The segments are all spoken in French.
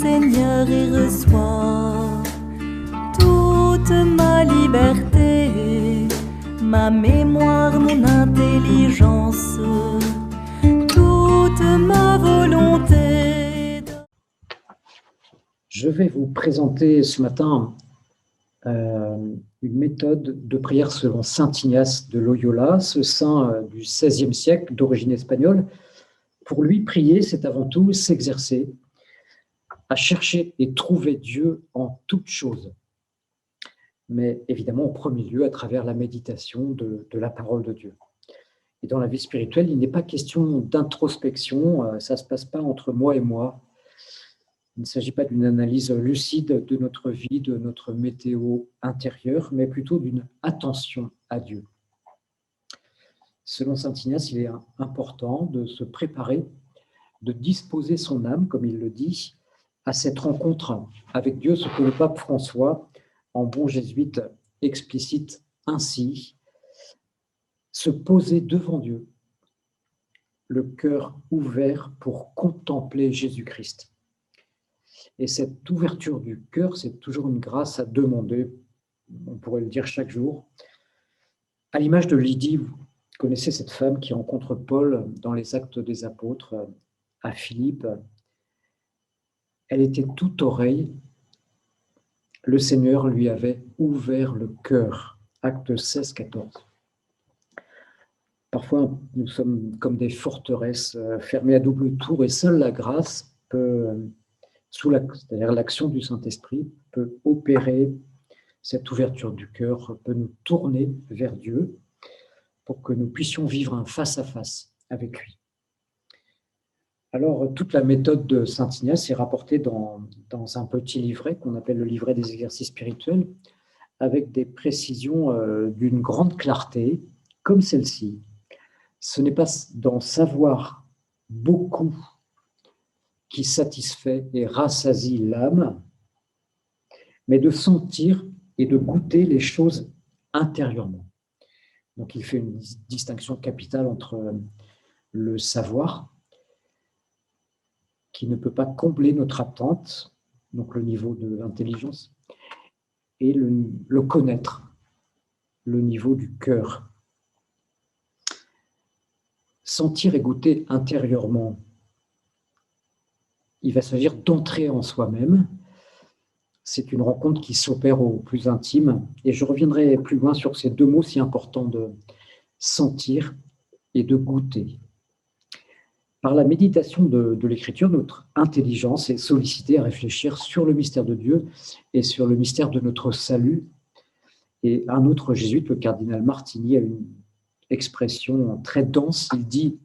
Seigneur, et reçois toute ma liberté, ma mémoire, mon intelligence, toute ma volonté. Je vais vous présenter ce matin une méthode de prière selon saint Ignace de Loyola, ce saint du XVIe siècle d'origine espagnole. Pour lui, prier, c'est avant tout s'exercer à chercher et trouver Dieu en toutes choses. Mais évidemment, en premier lieu, à travers la méditation de la parole de Dieu. Et dans la vie spirituelle, il n'est pas question d'introspection, ça ne se passe pas entre moi et moi. Il ne s'agit pas d'une analyse lucide de notre vie, de notre météo intérieure, mais plutôt d'une attention à Dieu. Selon saint Ignace, il est important de se préparer, de disposer son âme, comme il le dit, à cette rencontre avec Dieu, ce que le pape François, en bon jésuite, explicite ainsi: se poser devant Dieu, le cœur ouvert pour contempler Jésus-Christ. Et cette ouverture du cœur, c'est toujours une grâce à demander, on pourrait le dire chaque jour. À l'image de Lydie, vous connaissez cette femme qui rencontre Paul dans les Actes des Apôtres à Philippe. Elle était toute oreille. Le Seigneur lui avait ouvert le cœur. Actes 16, 14. Parfois, nous sommes comme des forteresses fermées à double tour et seule la grâce peut, c'est-à-dire l'action du Saint-Esprit, peut opérer cette ouverture du cœur, peut nous tourner vers Dieu pour que nous puissions vivre un face-à-face avec lui. Alors, toute la méthode de saint Ignace est rapportée dans un petit livret qu'on appelle le livret des exercices spirituels, avec des précisions d'une grande clarté, comme celle-ci. Ce n'est pas d'en savoir beaucoup qui satisfait et rassasie l'âme, mais de sentir et de goûter les choses intérieurement. Donc il fait une distinction capitale entre le savoir, qui ne peut pas combler notre attente, donc le niveau de l'intelligence, et le connaître, le niveau du cœur. Sentir et goûter intérieurement, il va s'agir d'entrer en soi-même. C'est une rencontre qui s'opère au plus intime. Et je reviendrai plus loin sur ces deux mots si importants de sentir et de goûter. Par la méditation de l'écriture, notre intelligence est sollicitée à réfléchir sur le mystère de Dieu et sur le mystère de notre salut. Et un autre jésuite, le cardinal Martini, a une expression très dense. Il dit: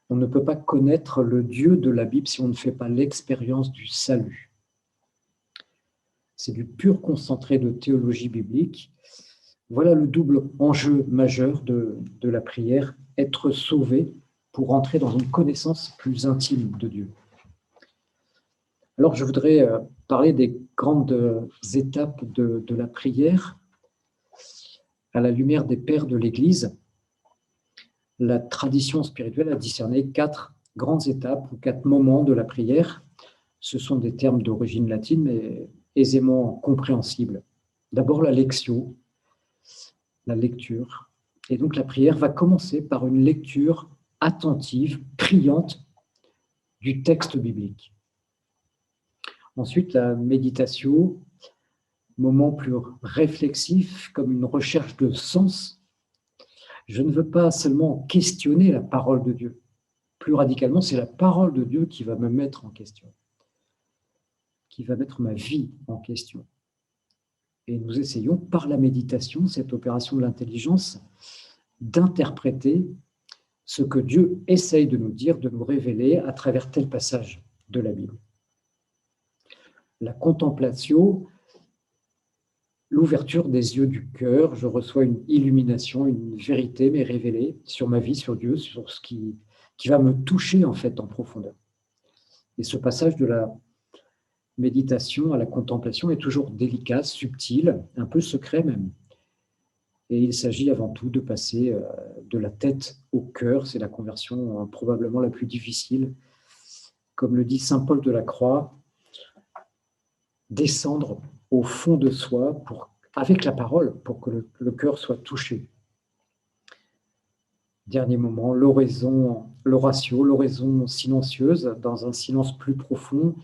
on ne peut pas connaître le Dieu de la Bible si on ne fait pas l'expérience du salut. C'est du pur concentré de théologie biblique. Voilà le double enjeu majeur de la prière: être sauvé pour entrer dans une connaissance plus intime de Dieu. Alors, je voudrais parler des grandes étapes de la prière à la lumière des pères de l'Église. La tradition spirituelle a discerné 4 grandes étapes ou 4 moments de la prière. Ce sont des termes d'origine latine, mais aisément compréhensibles. D'abord, la lectio, la lecture. Et donc, la prière va commencer par une lecture attentive, priante du texte biblique. Ensuite, la méditation, moment plus réflexif, comme une recherche de sens. Je ne veux pas seulement questionner la parole de Dieu. Plus radicalement, c'est la parole de Dieu qui va me mettre en question, qui va mettre ma vie en question. Et nous essayons, par la méditation, cette opération de l'intelligence, d'interpréter ce que Dieu essaye de nous dire, de nous révéler à travers tel passage de la Bible. La contemplation, l'ouverture des yeux du cœur, je reçois une illumination, une vérité m'est révélée sur ma vie, sur Dieu, sur ce qui va me toucher en fait en profondeur. Et ce passage de la méditation à la contemplation est toujours délicat, subtil, un peu secret même. Et il s'agit avant tout de passer de la tête au cœur. C'est la conversion probablement la plus difficile. Comme le dit saint Paul de la Croix, descendre au fond de soi avec la parole pour que le cœur soit touché. Dernier moment, l'oratio, l'oraison silencieuse, dans un silence plus profond,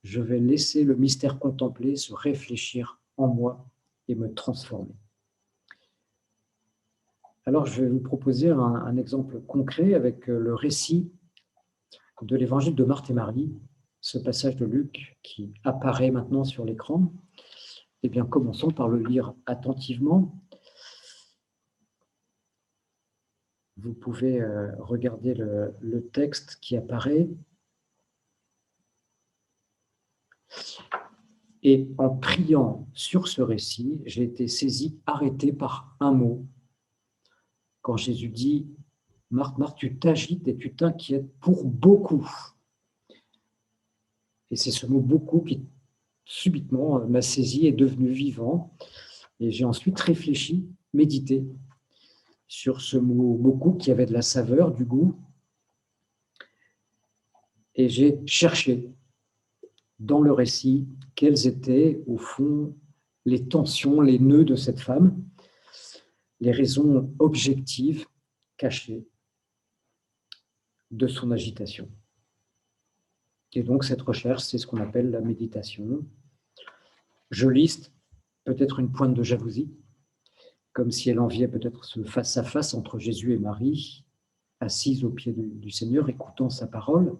je vais laisser le mystère contemplé se réfléchir en moi et me transformer. Alors, je vais vous proposer un exemple concret avec le récit de l'évangile de Marthe et Marie, ce passage de Luc qui apparaît maintenant sur l'écran. Eh bien, commençons par le lire attentivement. Vous pouvez regarder le texte qui apparaît. Et en priant sur ce récit, j'ai été saisi, arrêté par un mot. Quand Jésus dit « Marthe, Marthe, tu t'agites et tu t'inquiètes pour beaucoup ». Et c'est ce mot « beaucoup » qui, subitement, m'a saisi, est devenu vivant. Et j'ai ensuite réfléchi, médité sur ce mot « beaucoup » qui avait de la saveur, du goût. Et j'ai cherché dans le récit quelles étaient, au fond, les tensions, les nœuds de cette femme, les raisons objectives, cachées, de son agitation. Et donc, cette recherche, c'est ce qu'on appelle la méditation. Je liste peut-être une pointe de jalousie, comme si elle enviait peut-être ce face-à-face entre Jésus et Marie, assise au pied du Seigneur, écoutant sa parole.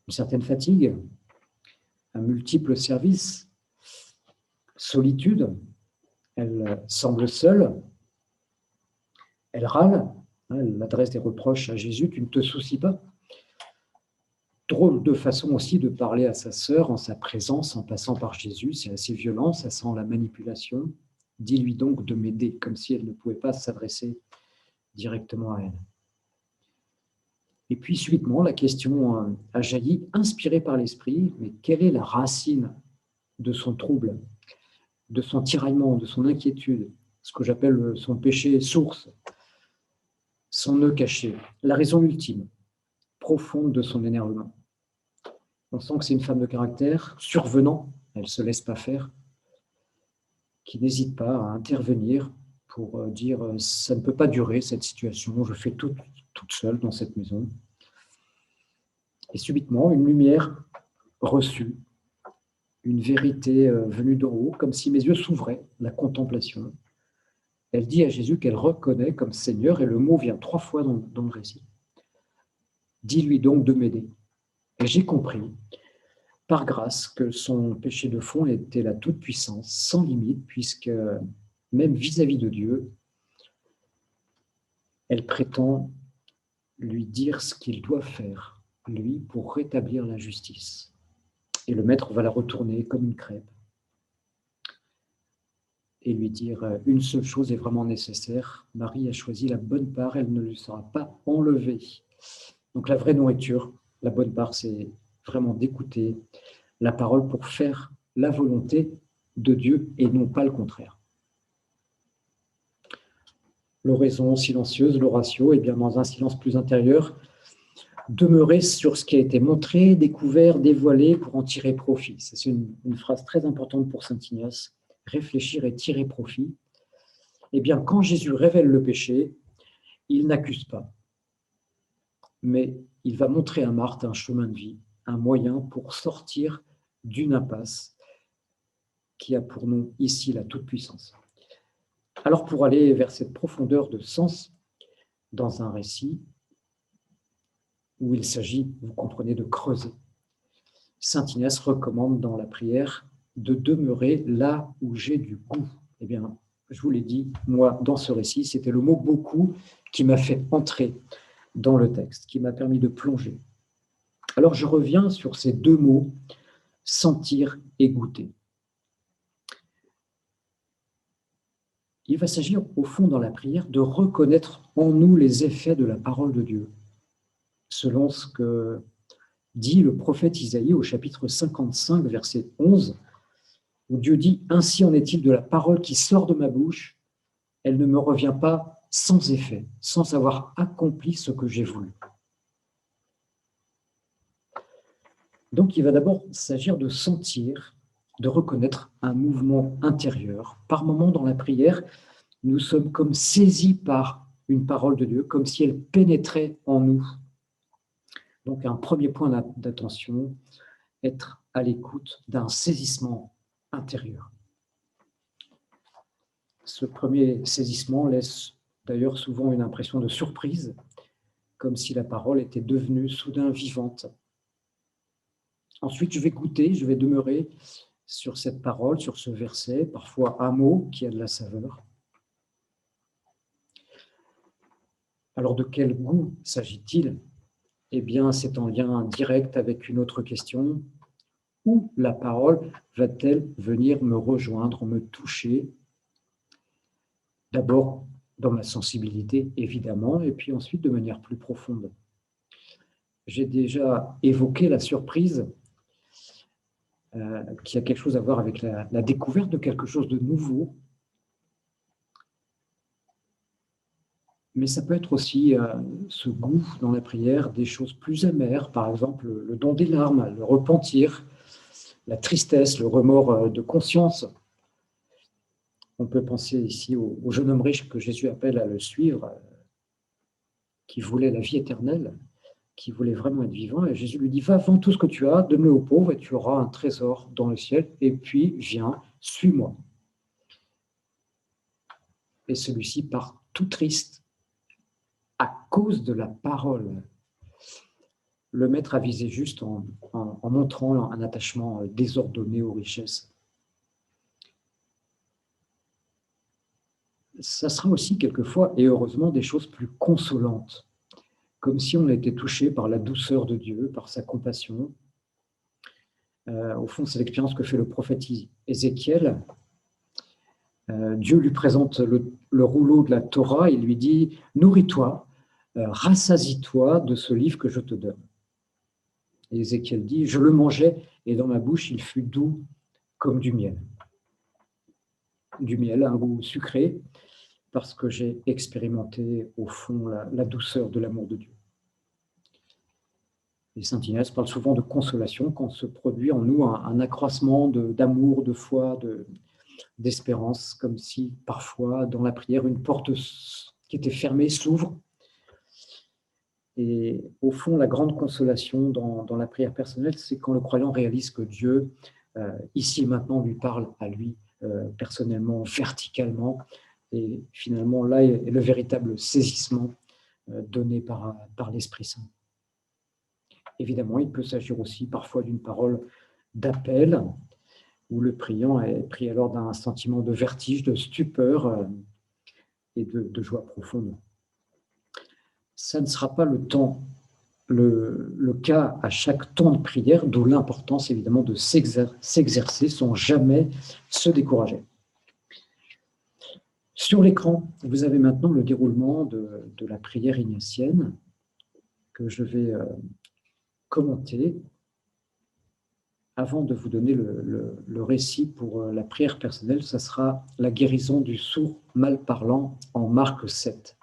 Une certaine fatigue, un multiple service, solitude, elle semble seule, elle râle, elle adresse des reproches à Jésus, tu ne te soucies pas. Drôle de façon aussi de parler à sa sœur en sa présence, en passant par Jésus, c'est assez violent, ça sent la manipulation. Dis-lui donc de m'aider, comme si elle ne pouvait pas s'adresser directement à elle. Et puis subitement, la question a jailli, inspirée par l'esprit, mais quelle est la racine de son trouble, de son tiraillement, de son inquiétude, ce que j'appelle son péché source, son nœud caché, la raison ultime, profonde de son énervement. On sent que c'est une femme de caractère, survenant, elle ne se laisse pas faire, qui n'hésite pas à intervenir pour dire « ça ne peut pas durer cette situation, je fais tout toute seule dans cette maison ». Et subitement, une lumière reçue, une vérité venue d'en haut, comme si mes yeux s'ouvraient, la contemplation. Elle dit à Jésus qu'elle reconnaît comme Seigneur, et le mot vient 3 fois dans le récit. Dis-lui donc de m'aider. Et j'ai compris, par grâce, que son péché de fond était la toute-puissance, sans limite, puisque même vis-à-vis de Dieu, elle prétend lui dire ce qu'il doit faire, lui, pour rétablir la justice. Et le maître va la retourner comme une crêpe et lui dire une seule chose est vraiment nécessaire. Marie a choisi la bonne part, elle ne lui sera pas enlevée. Donc la vraie nourriture, la bonne part, c'est vraiment d'écouter la parole pour faire la volonté de Dieu et non pas le contraire. L'oraison silencieuse, l'oratio, et bien dans un silence plus intérieur, demeurer sur ce qui a été montré, découvert, dévoilé pour en tirer profit. C'est une phrase très importante pour saint Ignace. Réfléchir et tirer profit. Eh bien, quand Jésus révèle le péché, il n'accuse pas, mais il va montrer à Marthe un chemin de vie, un moyen pour sortir d'une impasse qui a pour nom ici la toute-puissance. Alors, pour aller vers cette profondeur de sens dans un récit où il s'agit, vous comprenez, de creuser, saint Ignace recommande dans la prière de demeurer là où j'ai du goût. Eh bien, je vous l'ai dit, moi, dans ce récit, c'était le mot « beaucoup » qui m'a fait entrer dans le texte, qui m'a permis de plonger. Alors, je reviens sur ces 2 mots, sentir et goûter. Il va s'agir, au fond, dans la prière, de reconnaître en nous les effets de la parole de Dieu, selon ce que dit le prophète Isaïe au chapitre 55, verset 11, où Dieu dit « Ainsi en est-il de la parole qui sort de ma bouche, elle ne me revient pas sans effet, sans avoir accompli ce que j'ai voulu. » Donc, il va d'abord s'agir de sentir, de reconnaître un mouvement intérieur. Par moments dans la prière, nous sommes comme saisis par une parole de Dieu, comme si elle pénétrait en nous. Donc, un premier point d'attention, être à l'écoute d'un saisissement intérieur. Ce premier saisissement laisse d'ailleurs souvent une impression de surprise, comme si la parole était devenue soudain vivante. Ensuite, je vais goûter, je vais demeurer sur cette parole, sur ce verset, parfois un mot qui a de la saveur. Alors, de quel goût s'agit-il? Eh bien, c'est en lien direct avec une autre question. Où la parole va-t-elle venir me rejoindre, me toucher? D'abord dans ma sensibilité, évidemment, et puis ensuite de manière plus profonde. J'ai déjà évoqué la surprise qui a quelque chose à voir avec la découverte de quelque chose de nouveau. Mais ça peut être aussi ce goût dans la prière des choses plus amères, par exemple le don des larmes, le repentir, la tristesse, le remords de conscience. On peut penser ici au jeune homme riche que Jésus appelle à le suivre, qui voulait la vie éternelle, qui voulait vraiment être vivant. Et Jésus lui dit, va, vends tout ce que tu as, donne-le aux pauvres et tu auras un trésor dans le ciel. Et puis, viens, suis-moi. Et celui-ci part tout triste à cause de la parole. Le maître a visé juste en montrant un attachement désordonné aux richesses. Ça sera aussi quelquefois, et heureusement, des choses plus consolantes, comme si on était touché par la douceur de Dieu, par sa compassion. Au fond, c'est l'expérience que fait le prophète Ézéchiel. Dieu lui présente le rouleau de la Torah et lui dit « Nourris-toi, rassasie-toi de ce livre que je te donne. » Et Ézéchiel dit « Je le mangeai et dans ma bouche, il fut doux comme du miel. » Du miel, un goût sucré, parce que j'ai expérimenté au fond la douceur de l'amour de Dieu. Et saint Ignace parle souvent de consolation quand se produit en nous un accroissement d'amour, de foi, d'espérance, comme si parfois dans la prière une porte qui était fermée s'ouvre. Et au fond, la grande consolation dans la prière personnelle, c'est quand le croyant réalise que Dieu, ici et maintenant, lui parle à lui personnellement, verticalement. Et finalement, là est le véritable saisissement donné par l'Esprit Saint. Évidemment, il peut s'agir aussi parfois d'une parole d'appel, où le priant est pris alors d'un sentiment de vertige, de stupeur et de joie profonde. Ça ne sera pas le cas à chaque temps de prière, d'où l'importance évidemment de s'exercer sans jamais se décourager. Sur l'écran, vous avez maintenant le déroulement de la prière ignatienne que je vais commenter avant de vous donner le récit pour la prière personnelle. Ça sera la guérison du sourd malparlant en Marc 7.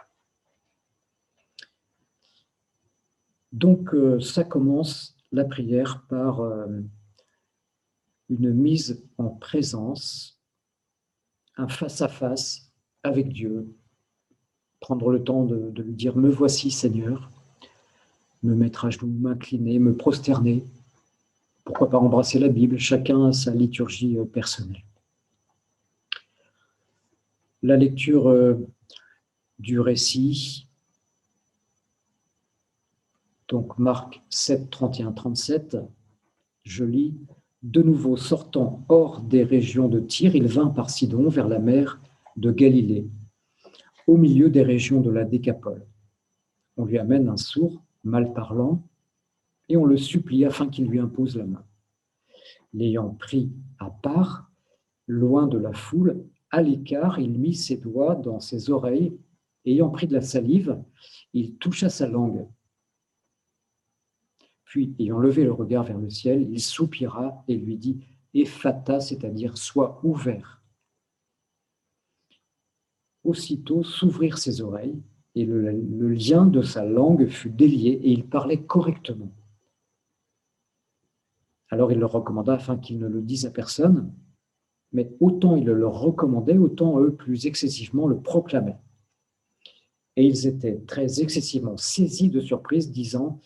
Donc, ça commence la prière par une mise en présence, un face-à-face avec Dieu, prendre le temps de lui dire « Me voici, Seigneur », me mettre à genoux, m'incliner, me prosterner, pourquoi pas embrasser la Bible, chacun a sa liturgie personnelle. La lecture du récit, donc Marc 7, 31-37, je lis « De nouveau sortant hors des régions de Tyr, il vint par Sidon vers la mer de Galilée, au milieu des régions de la Décapole. On lui amène un sourd, malparlant, et on le supplie afin qu'il lui impose la main. L'ayant pris à part, loin de la foule, à l'écart, il mit ses doigts dans ses oreilles, ayant pris de la salive, il toucha sa langue. Puis, ayant levé le regard vers le ciel, il soupira et lui dit « Ephata », c'est-à-dire « sois ouvert ». Aussitôt s'ouvrirent ses oreilles, et le lien de sa langue fut délié, et il parlait correctement. Alors il leur recommanda, afin qu'ils ne le disent à personne, mais autant il le leur recommandait, autant eux, plus excessivement, le proclamaient. Et ils étaient très excessivement saisis de surprise, disant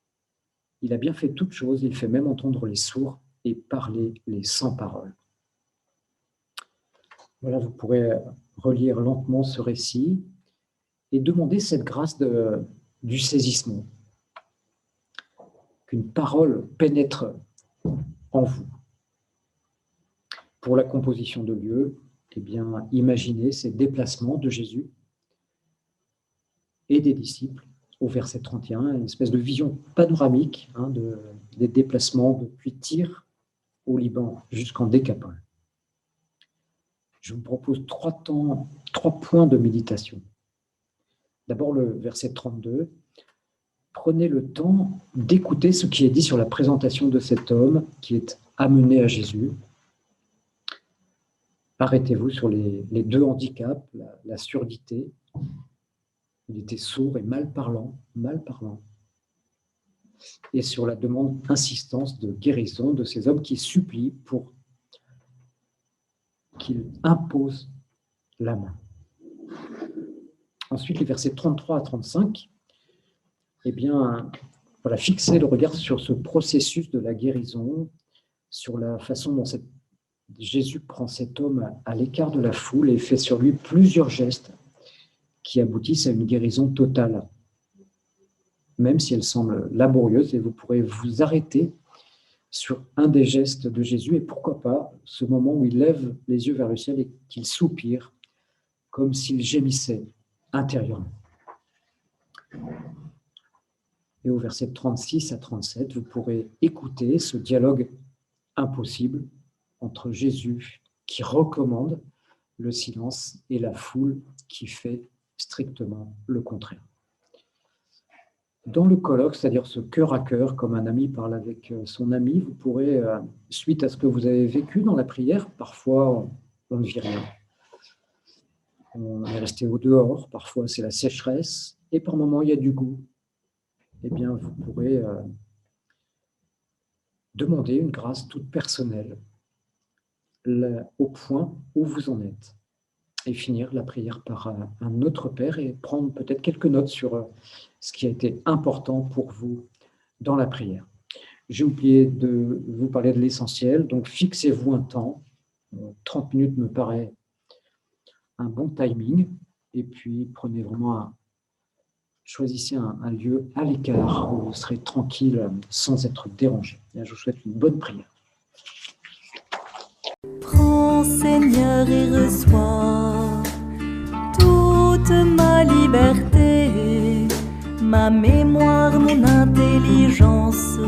« Il a bien fait toutes choses, il fait même entendre les sourds et parler les sans parole. » Voilà, vous pourrez relire lentement ce récit et demander cette grâce du saisissement, qu'une parole pénètre en vous. Pour la composition de lieu, eh bien, imaginez ces déplacements de Jésus et des disciples au verset 31, une espèce de vision panoramique des déplacements depuis Tyr au Liban jusqu'en Décapole. Je vous propose trois points de méditation. D'abord le verset 32. Prenez le temps d'écouter ce qui est dit sur la présentation de cet homme qui est amené à Jésus. Arrêtez-vous sur les deux handicaps, la surdité. Il était sourd et mal parlant, et sur la demande insistance de guérison de ces hommes qui supplient pour qu'il impose la main. Ensuite, les versets 33 à 35, eh bien, voilà, fixer le regard sur ce processus de la guérison, sur la façon dont Jésus prend cet homme à l'écart de la foule et fait sur lui plusieurs gestes qui aboutissent à une guérison totale, même si elle semble laborieuse, et vous pourrez vous arrêter sur un des gestes de Jésus, et pourquoi pas ce moment où il lève les yeux vers le ciel et qu'il soupire, comme s'il gémissait intérieurement. Et au verset 36 à 37, vous pourrez écouter ce dialogue impossible entre Jésus qui recommande le silence et la foule qui fait strictement le contraire. Dans le colloque, c'est-à-dire ce cœur à cœur, comme un ami parle avec son ami, vous pourrez, suite à ce que vous avez vécu dans la prière, parfois on ne vit rien. On est resté au dehors, parfois c'est la sécheresse, et par moments il y a du goût. Eh bien, vous pourrez demander une grâce toute personnelle au point où vous en êtes, et finir la prière par un autre Père et prendre peut-être quelques notes sur ce qui a été important pour vous dans la prière. J'ai oublié de vous parler de l'essentiel, donc fixez-vous un temps. 30 minutes me paraît un bon timing, et puis prenez vraiment choisissez un lieu à l'écart où vous serez tranquille sans être dérangé. Et je vous souhaite une bonne prière. Prends, Seigneur, et reçois toute ma liberté, ma mémoire, mon intelligence.